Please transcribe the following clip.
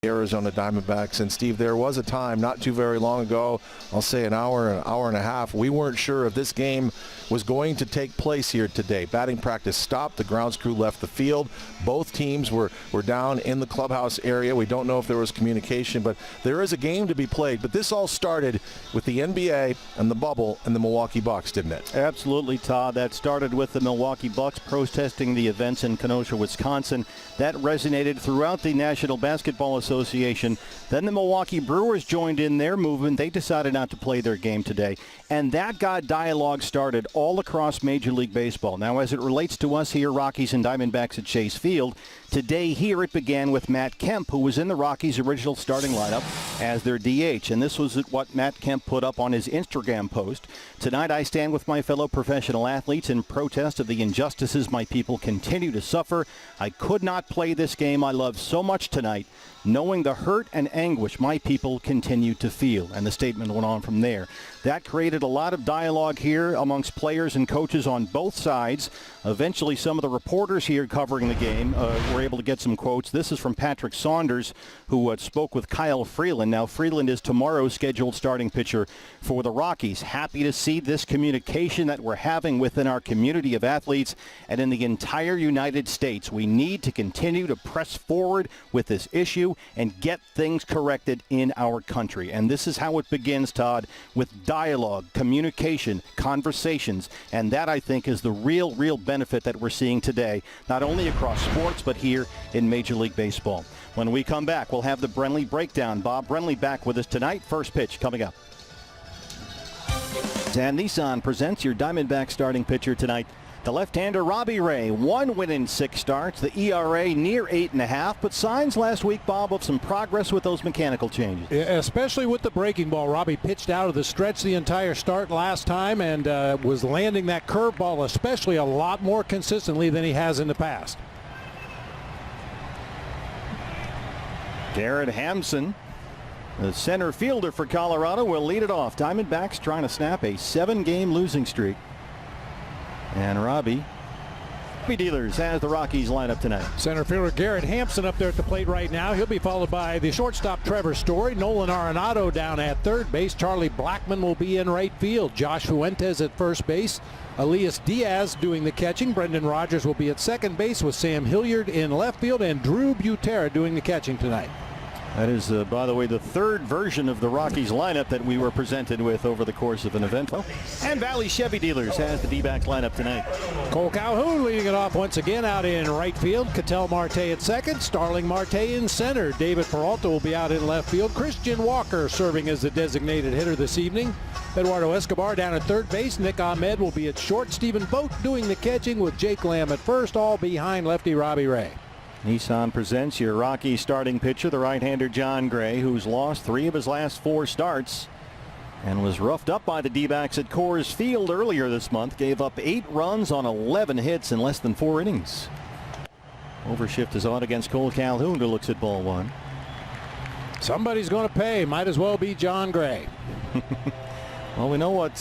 Arizona Diamondbacks. And Steve, there was a time not too very long ago, I'll say an hour and a half, we weren't sure if this game was going to take place here today. Batting practice stopped. The grounds crew left the field. Both teams were down in the clubhouse area. We don't know if there was communication, but there is a game to be played. But this all started with the NBA and the bubble and the Milwaukee Bucks, didn't it? Absolutely, Todd. That started with the Milwaukee Bucks protesting the events in Kenosha, Wisconsin. That resonated throughout the National Basketball Association. Then the Milwaukee Brewers joined in their movement. They decided not to play their game today. And that got dialogue started all across Major League Baseball. Now, as it relates to us here, Rockies and Diamondbacks at Chase Field, today here it began with Matt Kemp, who was in the Rockies' original starting lineup as their DH. And this was what Matt Kemp put up on his Instagram post. Tonight, I stand with my fellow professional athletes in protest of the injustices my people continue to suffer. I could not play this game I love so much tonight, knowing the hurt and anguish my people continue to feel. And the statement went on from there. That created a lot of dialogue here amongst players and coaches on both sides. Eventually, some of the reporters here covering the game were able to get some quotes. This is from Patrick Saunders, who spoke with Kyle Freeland. Now, Freeland is tomorrow's scheduled starting pitcher for the Rockies. Happy to see this communication that we're having within our community of athletes and in the entire United States. We need to continue to press forward with this issue and get things corrected in our country. And this is how it begins, Todd, with dialogue, communication, conversations. And that, I think, is the real benefit that we're seeing today, not only across sports, but here in Major League Baseball. When we come back, we'll have the Brenly Breakdown. Bob Brenly back with us tonight. First pitch coming up. And Nissan presents your Diamondback starting pitcher tonight. The left-hander Robbie Ray, 1 win in 6 starts. The ERA near 8.5, but signs last week, Bob, of some progress with those mechanical changes. Yeah, especially with the breaking ball. Robbie pitched out of the stretch the entire start last time and was landing that curveball especially a lot more consistently than he has in the past. Garrett Hampson, the center fielder for Colorado, will lead it off. Diamondbacks trying to snap a 7-game losing streak. And Robbie Dealers has the Rockies lineup tonight. Center fielder Garrett Hampson up there at the plate right now. He'll be followed by the shortstop Trevor Story. Nolan Arenado down at third base. Charlie Blackmon will be in right field. Josh Fuentes at first base. Elias Diaz doing the catching. Brendan Rodgers will be at second base with Sam Hilliard in left field, and Drew Butera doing the catching tonight. That is, by the way, the third version of the Rockies lineup that we were presented with over the course of an event. And Valley Chevy Dealers has the D-backs lineup tonight. Cole Calhoun leading it off once again out in right field. Ketel Marte at second. Starling Marte in center. David Peralta will be out in left field. Christian Walker serving as the designated hitter this evening. Eduardo Escobar down at third base. Nick Ahmed will be at short. Stephen Vogt doing the catching with Jake Lamb at first, all behind lefty Robbie Ray. Nissan presents your Rockies starting pitcher, the right-hander John Gray, who's lost 3 of his last 4 starts and was roughed up by the D-backs at Coors Field earlier this month. Gave up 8 runs on 11 hits in less than 4 innings. Overshift is on against Cole Calhoun, who looks at ball 1. Somebody's going to pay. Might as well be John Gray. Well, we know what